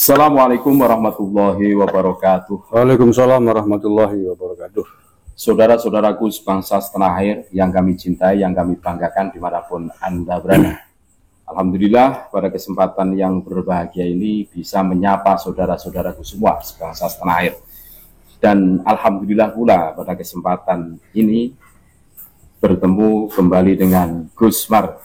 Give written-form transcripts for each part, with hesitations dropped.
Assalamualaikum warahmatullahi wabarakatuh. Waalaikumsalam warahmatullahi wabarakatuh. Saudara-saudaraku sebangsa setanah air yang kami cintai, yang kami banggakan dimanapun Anda berada. Alhamdulillah pada kesempatan yang berbahagia ini bisa menyapa saudara-saudaraku semua sebangsa setanah air. Dan Alhamdulillah pula pada kesempatan ini bertemu kembali dengan Gus Mar,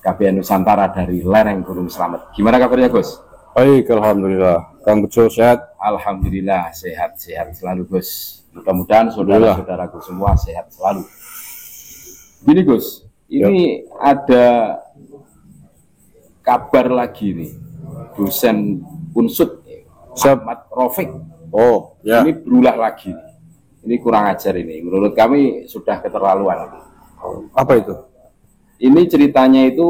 KBN Nusantara dari lereng Gunung Slamet. Gimana kabarnya Gus? Baik, Alhamdulillah. Kang Bejo sehat? Alhamdulillah sehat-sehat selalu Gus. Mudah-mudahan saudara-saudaraku semua sehat selalu. Gini Gus, ini ada kabar lagi nih, dosen Unsud Ahmad Rafiq. Oh, ya. Ini berulah lagi. Ini kurang ajar ini. Menurut kami sudah keterlaluan. Apa itu? Ini ceritanya itu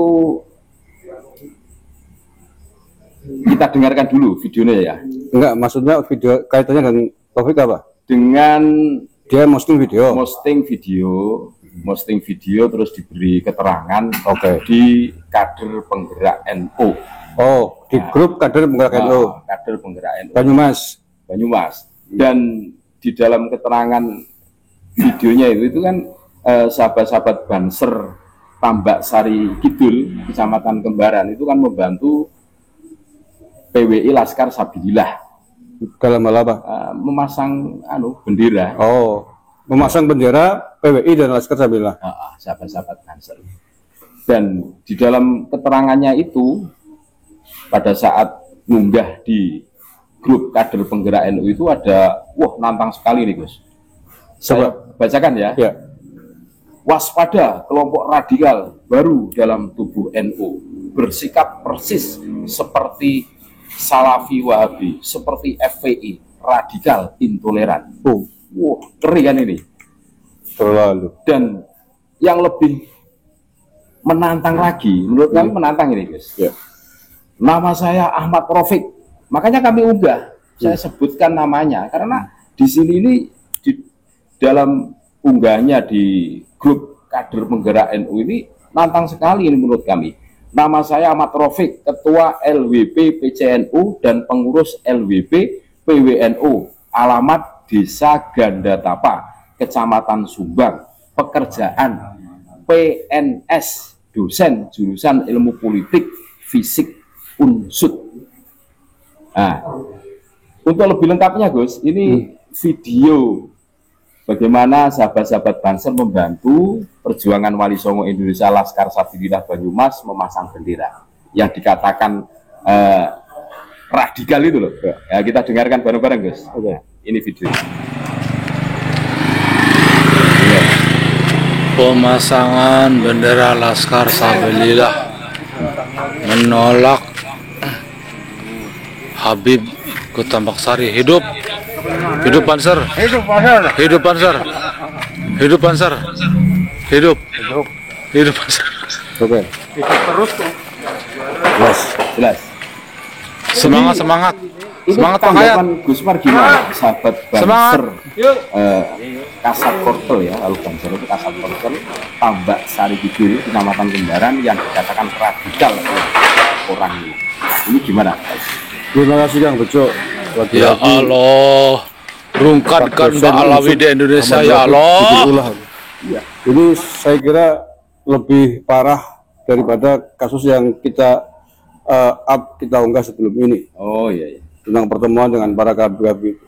kita dengarkan dulu videonya ya. Enggak, maksudnya video kaitannya dengan Taufik apa? Dengan dia posting video. Posting video terus diberi keterangan di kader penggerak NU. Oh, di grup kader penggerak NU. Kader penggerak NU. Banyumas. Dan di dalam keterangan videonya itu kan sahabat-sahabat Banser Tambak Sari Kidul, Kecamatan Kembaran itu kan membantu PWI Laskar Sabilillah dalam hal apa? Memasang bendera. Oh, memasang bendera PWI dan Laskar Sabilillah. Sahabat-sahabat Banser. Dan di dalam keterangannya itu pada saat ngunggah di grup kader penggerak NU itu ada, nantang sekali nih Gus. Saya bacakan ya. Ya. Waspada kelompok radikal baru dalam tubuh NU bersikap persis seperti Salafi Wahabi, seperti FPI, radikal intoleran. Ngeri kan ini. Terlalu. Dan yang lebih menantang lagi, menurut kami menantang ini Gus. Ya. Nama saya Ahmad Rafiq. Makanya kami unggah. Saya sebutkan namanya karena di sini ini di dalam unggahnya di grup kader penggerak NU ini nantang sekali ini menurut kami. Nama saya Ahmad Rafiq, Ketua LWP PCNU dan Pengurus LWP PWNU. Alamat Desa Gandatapa, Kecamatan Sumbang. Pekerjaan PNS, dosen jurusan Ilmu Politik Fisik Unsud. Nah, untuk lebih lengkapnya Gus, ini video bagaimana sahabat-sahabat Banser membantu perjuangan Wali Songo Indonesia Laskar Sabilillah Banyumas memasang bendera yang dikatakan radikal itu loh. Ya, kita dengarkan bareng-bareng Gus. Ini video. Pemasangan bendera Laskar Sabilillah menolak Habib Tambak Sari. Hidup Banser. Hidup Banser. Hidup Banser. Oke. Itu terus tuh. Jelas. Semangat. Semangat Pak Hayat. Gus Mar gimana? Sahabat Banser. Kasat Kortel ya, kalau Banser itu Kasat Kortel Tambak Sari Kidul, Kecamatan Kembaran yang dikatakan radikal orang ini. Ini gimana? Terima kasih Kang Bejo. Ya Allah, rungkatkan Mbak Alawi di Indonesia ya Allah. Ini saya kira lebih parah daripada kasus yang kita unggah sebelum ini. Oh iya. Tentang pertemuan dengan para kabir.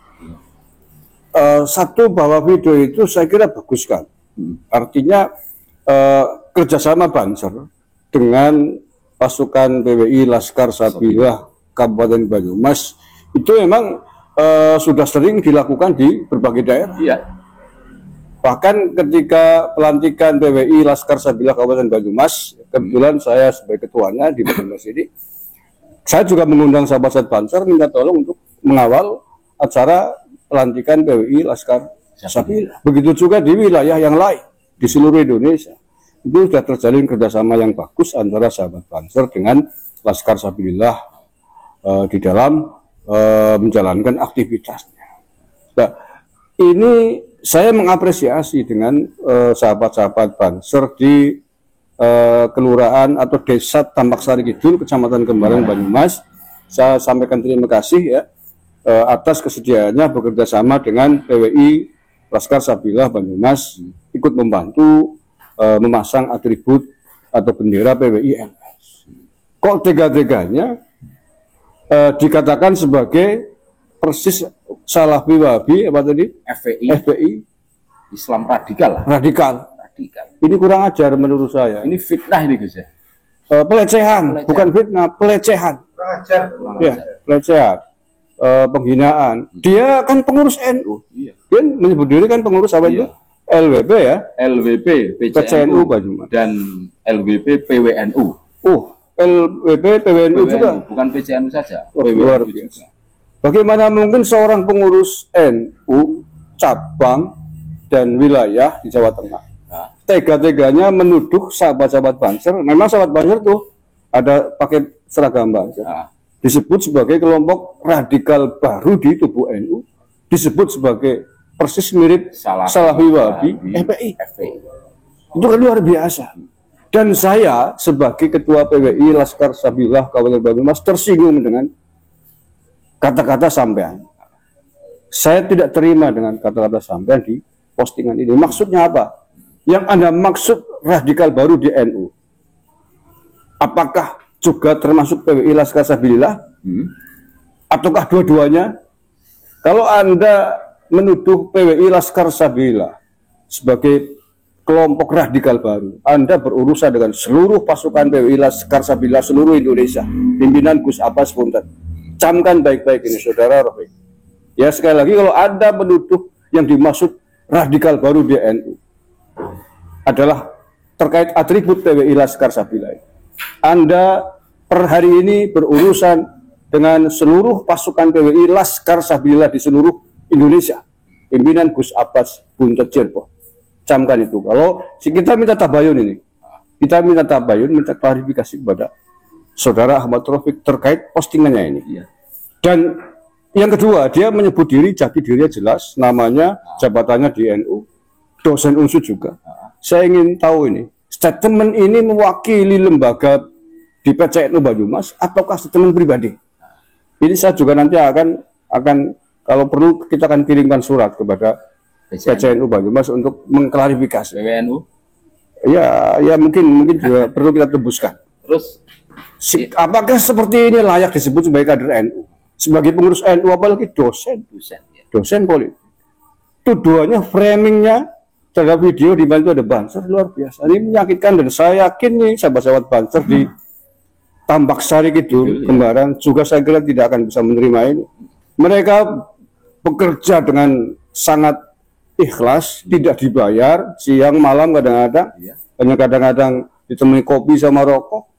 Satu, bahwa video itu saya kira bagus kan. Artinya kerjasama Banser dengan pasukan PWI Laskar Sabilillah Kabupaten Banyumas itu memang sudah sering dilakukan di berbagai daerah. Iya. Bahkan ketika pelantikan PWI Laskar Sabilillah Kabupaten Banyumas, kebetulan saya sebagai ketuanya di Banyumas ini, saya juga mengundang sahabat-sahabat Banser minta tolong untuk mengawal acara pelantikan PWI Laskar Sabilillah. Begitu juga di wilayah yang lain di seluruh Indonesia. Itu sudah terjalin kerjasama yang bagus antara sahabat Banser dengan Laskar Sabilillah di dalam menjalankan aktivitasnya. Nah, ini saya mengapresiasi dengan sahabat-sahabat Banser di kelurahan atau desa Tambak Sari Kidul, Kecamatan Kembaran, Banyumas, saya sampaikan terima kasih ya atas kesediaannya bekerja sama dengan PWI Laskar Sabilah Banyumas ikut membantu memasang atribut atau bendera PWI NS. Kok tega-teganya dikatakan sebagai persis Salafi Wahabi apa tadi? FPI Islam radikal lah. Radikal. Ini kurang ajar menurut saya. Ini fitnah ini Gus ya. Pelecehan, bukan fitnah, pelecehan. Ya, pelecehan. Penghinaan. Dia kan pengurus NU. Iya. Dia menyebut diri kan pengurus apa itu? LWP ya? LWP PCNU Banyumas dan LWP PWNU. LWP PWNU juga. Bukan PCNU saja. Luar biasa. Bagaimana mungkin seorang pengurus NU cabang dan wilayah di Jawa Tengah tega-teganya menuduh sahabat-sahabat Banser? Memang sahabat Banser tuh ada pakai seragam Banser. Disebut sebagai kelompok radikal baru di tubuh NU, disebut sebagai persis mirip Salafi Wahabi FPI. Itu kan luar biasa. Dan saya sebagai ketua PWI Laskar Sabilah Kabupaten Banyumas tersinggung dengan kata-kata sampean. Saya tidak terima dengan kata-kata sampean di postingan ini. Maksudnya apa? Yang Anda maksud radikal baru di NU, apakah juga termasuk PWI Laskar Sabilah? Ataukah dua-duanya? Kalau Anda menuduh PWI Laskar Sabilah sebagai kelompok radikal baru, Anda berurusan dengan seluruh pasukan PWI Laskar Sabilah seluruh Indonesia, pimpinan Gus Abbas Punten. Camkan baik-baik ini, Saudara Rofiq. Ya, sekali lagi, kalau Anda menuduh yang dimaksud radikal baru di NU adalah terkait atribut PWI Laskar Sabilah, Anda per hari ini berurusan dengan seluruh pasukan PWI Laskar Sabilah di seluruh Indonesia, pimpinan Gus Abbas Punten Cirebon. Camkan itu. Kalau kita minta tabayun ini, kita minta tabayun, minta klarifikasi kepada Saudara Ahmad Rafiq terkait postingannya ini. Dan yang kedua, dia menyebut diri, jati dirinya jelas, namanya, jabatannya di NU, dosen unsur juga. Saya ingin tahu ini, statement ini mewakili lembaga di PCNU Banyumas ataukah statement pribadi? Ini saya juga nanti akan kalau perlu kita akan kirimkan surat kepada PCNU Banyumas untuk mengklarifikasi. PWNU? Ya mungkin juga perlu kita tebuskan. Terus apakah seperti ini layak disebut sebagai kader NU? Sebagai pengurus NU, apalagi dosen politik. Tuduhannya, framingnya terhadap video di mana itu ada Banser, luar biasa. Ini menyakitkan, dan saya yakin nih sahabat-sahabat Banser di Tambak Sari Kidul, Kembaran juga saya kira tidak akan bisa menerima ini. Mereka bekerja dengan sangat ikhlas, tidak dibayar, siang malam kadang-kadang, hanya kadang-kadang ditemani kopi sama rokok.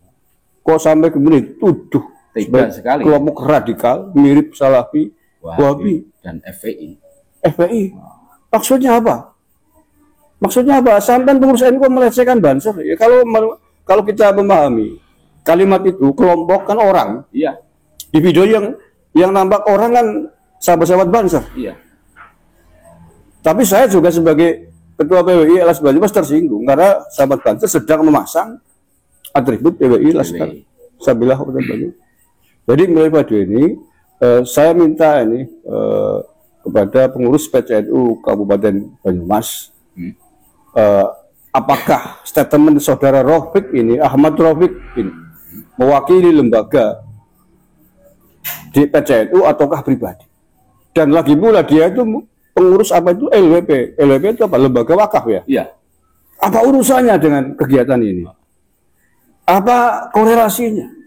Kok sampai kemudian tuduh sekali kelompok radikal mirip Salafi Wahabi dan FPI. Maksudnya apa? Sampai pengurus NU melecehkan Banser. Ya, kalau kita memahami kalimat itu, kelompok kan orang. Iya. Di video yang nampak orang kan sahabat-sahabat Banser. Iya. Tapi saya juga sebagai ketua PWI LS Banyumas tersinggung karena sahabat Banser sedang memasang atribut PWI Laskar Sabilah Kabupaten Banyumas. Jadi mulai pada ini saya minta ini kepada pengurus PCNU Kabupaten Banyumas, apakah statement Saudara Rafiq ini, Ahmad Rafiq ini, mewakili lembaga di PCNU ataukah pribadi? Dan lagi pula dia itu pengurus apa itu LWP? LWP itu apa? Lembaga wakaf ya? Iya. Apa urusannya dengan kegiatan ini? Apa korelasinya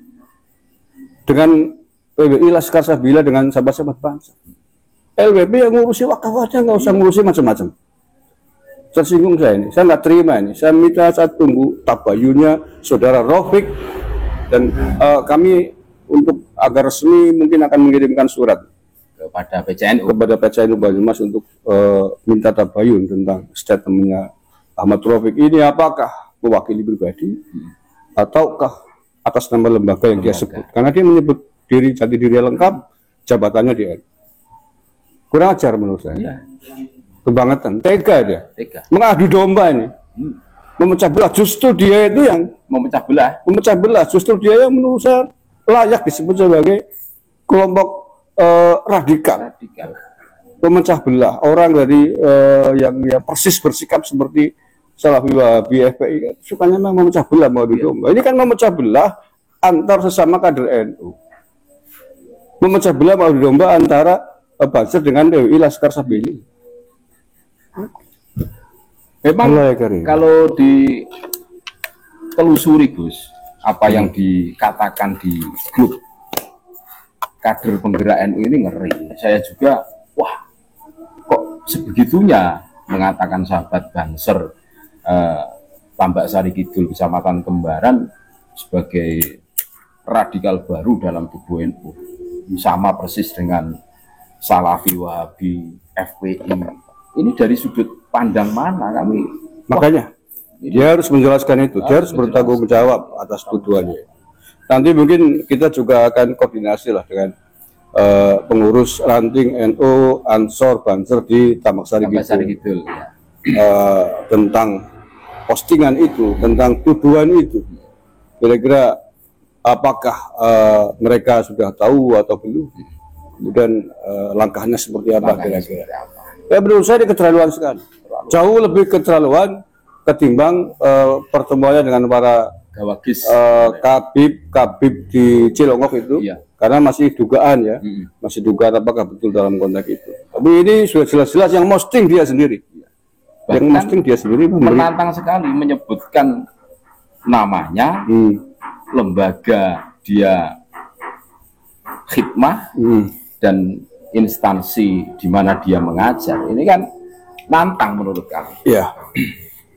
dengan PWI Laskar Sabilah dengan sahabat-sahabat bangsa? LWP yang ngurusi wakaf aja, nggak usah ngurusi macam-macam. Tersinggung saya ini, saya nggak terima ini. Saya minta, saya tunggu tabayunnya Saudara Rafiq, dan kami untuk agar resmi mungkin akan mengirimkan surat kepada PCNU Banyumas untuk minta tabayun tentang statementnya Ahmad Rafiq ini, apakah mewakili pribadi ataukah atas nama lembaga yang dia sebut, karena dia menyebut diri, jati diri lengkap, jabatannya di NU. Kurang ajar menurut saya. Kebangetan, tega dia. Mengadu domba ini. Memecah belah, justru dia itu yang memecah belah. Justru dia yang menurut saya layak disebut sebagai kelompok radikal, radikal. pemecah belah, orang dari yang persis bersikap seperti Salafi Wahabi FPI, sukanya memang memecah belah Maulid Domba. Ini kan memecah belah antar sesama kader NU, memecah belah Maulid Domba antara Banser dengan PWI Laskar Sabili. Memang kalau ditelusuri Gus, apa yang dikatakan di grup kader penggerak NU ini ngeri. Saya juga, wah, kok sebegitunya mengatakan sahabat Banser, Tambak Sari Kidul, Kecamatan Kembaran sebagai radikal baru dalam tubuh NU, sama persis dengan Salafi Wahabi FPI. Ini dari sudut pandang mana kami? Makanya dia harus menjelaskan itu, dia harus bertanggung jawab atas tuduhannya. Nanti mungkin kita juga akan koordinasi lah dengan pengurus ranting NU Ansor Banser di Tambak Sari Kidul tentang postingan itu, tentang tuduhan itu. Kira-kira apakah mereka sudah tahu atau belum? Kemudian langkahnya seperti apa kira-kira? Ya menurut saya ini keterlaluan sekali. Jauh lebih keterlaluan ketimbang pertemuannya dengan para Kabib di Cilongok itu, karena masih dugaan ya, masih dugaan apakah betul dalam konteks itu. Tapi ini sudah jelas-jelas yang posting dia sendiri. Yang posting dia sendiri menantang sekali menyebutkan namanya, lembaga dia khidmah dan instansi di mana dia mengajar. Ini kan nantang menurut kami. Iya,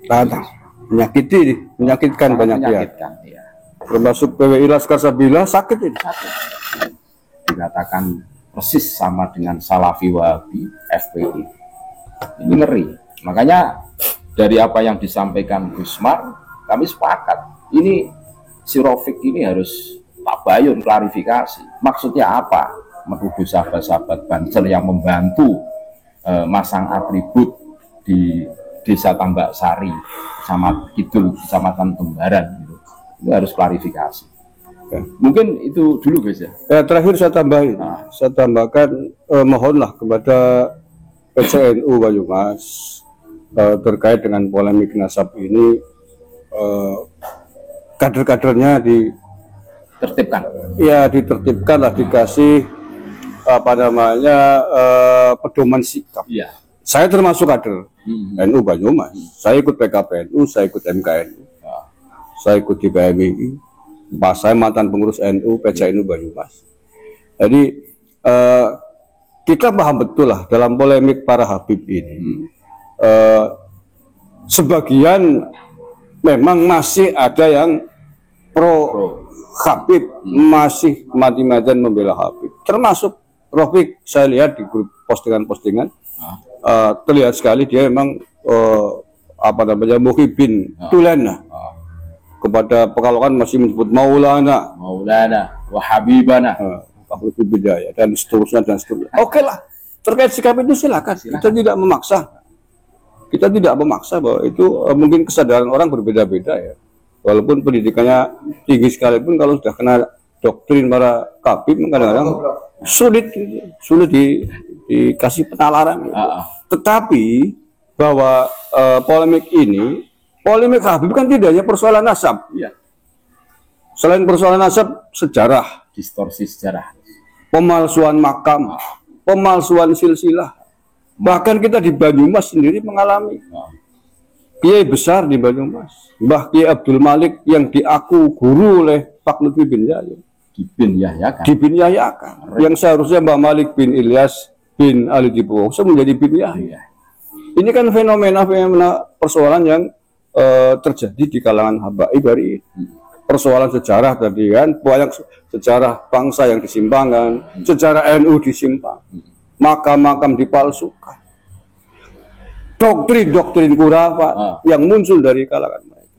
nantang, menyakitkan banyak pihak. Ya. Termasuk PWI Laskar Sabila sakit ini. Dikatakan persis sama dengan Salafi Wahabi FPI. Ini ngeri. Makanya dari apa yang disampaikan Gusmar, kami sepakat. Ini si Rofik ini harus tabayun, klarifikasi. Maksudnya apa? Menuduh sahabat-sahabat Banser yang membantu masang atribut di Desa Tambak Sari, sama Kidul, Kecamatan Kembaran, gitu. Itu harus klarifikasi. Ya. Mungkin itu dulu guys ya. Terakhir saya tambahin, saya tambahkan mohonlah kepada PCNU Banyumas terkait dengan polemik nasab ini, kader-kadernya ditertibkan. Ya ditertibkan lah, dikasih apa namanya pedoman sikap. Ya. Saya termasuk kader NU Banyumas. Saya ikut PKPNU, saya ikut MKNU, saya ikut di PMI. Saya mantan pengurus NU PCNU Banyumas. Jadi kita paham betul lah dalam polemik para Habib ini. Sebagian memang masih ada yang pro Habib, masih mati-matian membela Habib. Termasuk Rofik, saya lihat di grup postingan-postingan, terlihat sekali dia memang apa namanya muhibin tulana. Kepada Pekalongan masih menyebut Maulana, Wahabibana, Fakhrul Bidayah dan seterusnya dan seterusnya. Oke lah, terkait sikap itu silakan. Kita tidak memaksa. Kita tidak memaksa bahwa itu mungkin kesadaran orang berbeda-beda ya. Walaupun pendidikannya tinggi sekalipun, kalau sudah kena doktrin para kabib kadang-kadang sulit dikasih penalaran. Tetapi bahwa polemik ini, polemik Habib kan tidak hanya persoalan nasab. Ya. Selain persoalan nasab, sejarah, distorsi sejarah, pemalsuan makam, pemalsuan silsilah. Bahkan kita di Banyumas sendiri mengalami. Kiai besar di Banyumas, Mbah Kiai Abdul Malik yang diaku guru oleh Pak Lutfi bin Yahya, dibinyayakan. Yang seharusnya Mbah Malik bin Ilyas bin Ali Dipowoso menjadi bin Yahya. Ini kan fenomena persoalan yang terjadi di kalangan habaib hari ini. Persoalan sejarah tadi kan, banyak sejarah bangsa yang disimpangkan, sejarah NU disimpang, makam-makam dipalsukan, doktrin khurafat yang muncul dari kalangan mereka.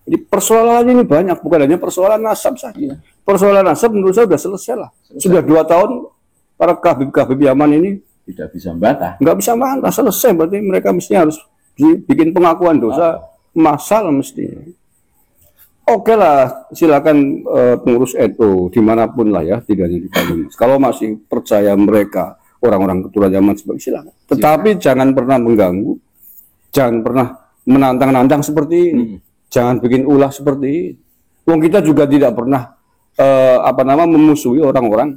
Jadi persoalan ini banyak, bukan hanya persoalan nasab saja. Persoalan nasab menurut saya sudah selesai lah. Sudah 2 tahun para kabib-kabib Yaman ini tidak bisa bantah. Nggak bisa bantah, selesai. Berarti mereka mestinya harus bikin pengakuan dosa massal mestinya. oke lah, silakan pengurus NU dimanapun lah ya, tidak hanya di Banyumas. Kalau masih percaya mereka orang-orang keturunan zaman sebagai silakan. Tetapi jangan pernah mengganggu, jangan pernah menantang-nantang seperti ini, jangan bikin ulah seperti ini. Wong kita juga tidak pernah memusuhi orang-orang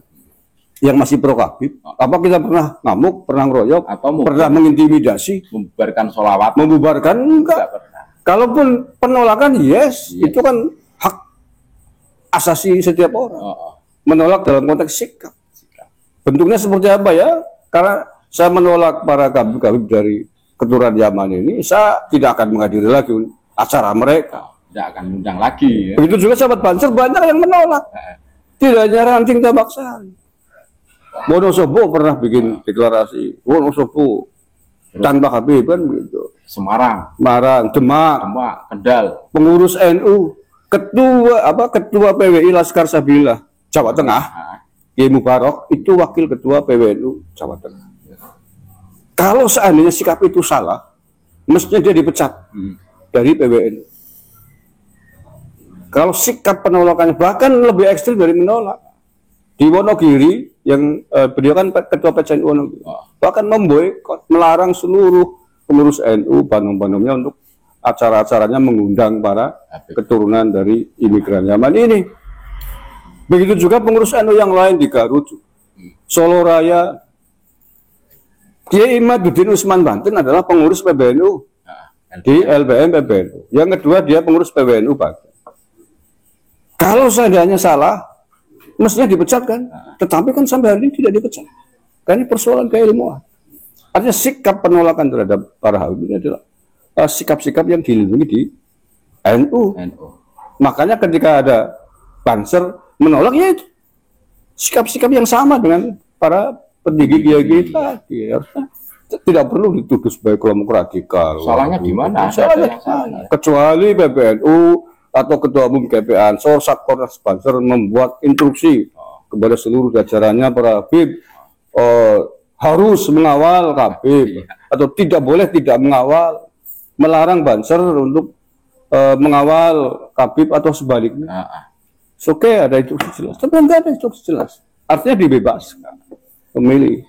yang masih pro Habib. Apa kita pernah ngamuk, pernah ngeroyok, atau pernah mengintimidasi, membubarkan sholawat? membubarkan? Enggak. pernah. Kalaupun penolakan, yes, itu kan hak asasi setiap orang. Menolak dalam konteks sikap. Bentuknya seperti apa ya? Karena saya menolak para Habib dari keturunan Yaman ini, saya tidak akan menghadiri lagi acara mereka. Tidak akan undang lagi. Ya. Begitu juga sahabat Banser banyak yang menolak. Tidak hanya Ranting Tambak Sari. Wonosobo pernah bikin deklarasi. Wonosobo tanpa Habib kan begitu. Semarang, Demak, Kendal. pengurus NU, ketua PWI Laskar Sabilah Jawa Tengah, Kiai Mubarak itu wakil ketua PWNU Jawa Tengah. Kalau seandainya sikap itu salah, mestinya dia dipecat dari PWNU. Kalau sikap penolakannya bahkan lebih ekstrim dari menolak, di Wonogiri yang beliau kan ketua PCNU Wonogiri, bahkan memboikot, melarang seluruh pengurus NU Bandung-Bandungnya untuk acara-acaranya mengundang para keturunan dari imigran Yaman ini. Begitu juga pengurus NU yang lain di Garut, Solo Raya. Kiai Imaduddin Usman Banten adalah pengurus PBNU di LBM PBNU. Yang kedua dia pengurus PBNU Banten. Kalau seandainya salah, mestinya dipecat kan? Tetapi kan sampai hari ini tidak dipecat. Karena ini persoalan keilmuan. Artinya sikap penolakan terhadap para Habib ini adalah sikap-sikap yang dilindungi di NU. Makanya ketika ada Banser menolak, ya itu sikap-sikap yang sama dengan para petinggi kita. Harusnya tidak perlu dituduh sebagai kelompok radikal. Salahnya di mana? Kecuali PBNU atau Ketua Umum GP Ansor, Satkornas Banser membuat instruksi kepada seluruh jajarannya para Habib harus mengawal Habib atau tidak boleh tidak mengawal, melarang Banser untuk mengawal Habib atau sebaliknya. Oke, ada instruksi jelas, tapi enggak ada instruksi jelas. Artinya dibebaskan memilih.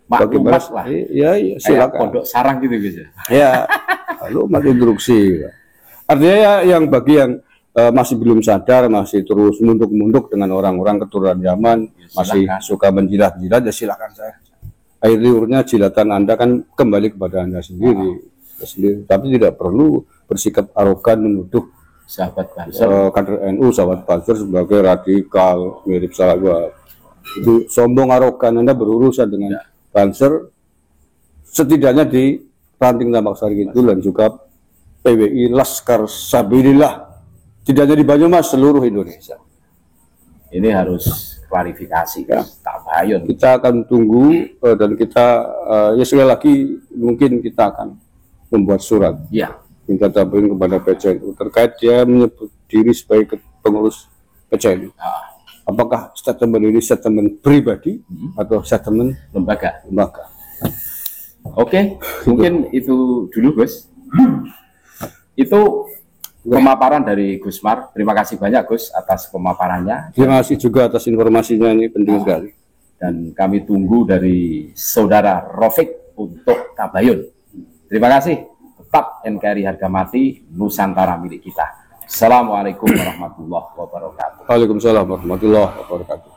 Bagaimana lah. Ya, silakan. Pondok sarang gitu bisa. Ya, lalu mati instruksi. Artinya ya, yang bagi yang masih belum sadar, masih terus munduk-munduk dengan orang-orang keturunan Yaman, ya, masih suka menjilat-jilat, ya silakan saya. Air liurnya jilatan Anda kan kembali kepada Anda sendiri. Tapi tidak perlu bersikap arogan menuduh sahabat Banser, kader NU, sahabat Banser sebagai radikal, mirip Salawat. Itu sombong arogan. Anda berurusan dengan Banser, setidaknya di Ranting Tambak Sari itu dan juga PWI Laskar Sabilillah, tidak hanya di Banyumas, seluruh Indonesia. Ini harus klarifikasi ya. Tabayun. Kita akan tunggu dan kita ya sekali lagi mungkin kita akan membuat surat minta tabayun kepada PCNU terkait dia menyebut diri sebagai pengurus PCNU. Apakah statement ini statement pribadi atau statement lembaga? Oke, mungkin itu dulu, Gus. Itu pemaparan dari Gus Mar. Terima kasih banyak, Gus, atas pemaparannya. Terima kasih juga atas informasinya, ini penting sekali. Dan kami tunggu dari Saudara Rofik untuk tabayun. Terima kasih. Tetap NKRI harga mati, Nusantara milik kita. Assalamualaikum warahmatullahi wabarakatuh. Waalaikumsalam warahmatullahi wabarakatuh.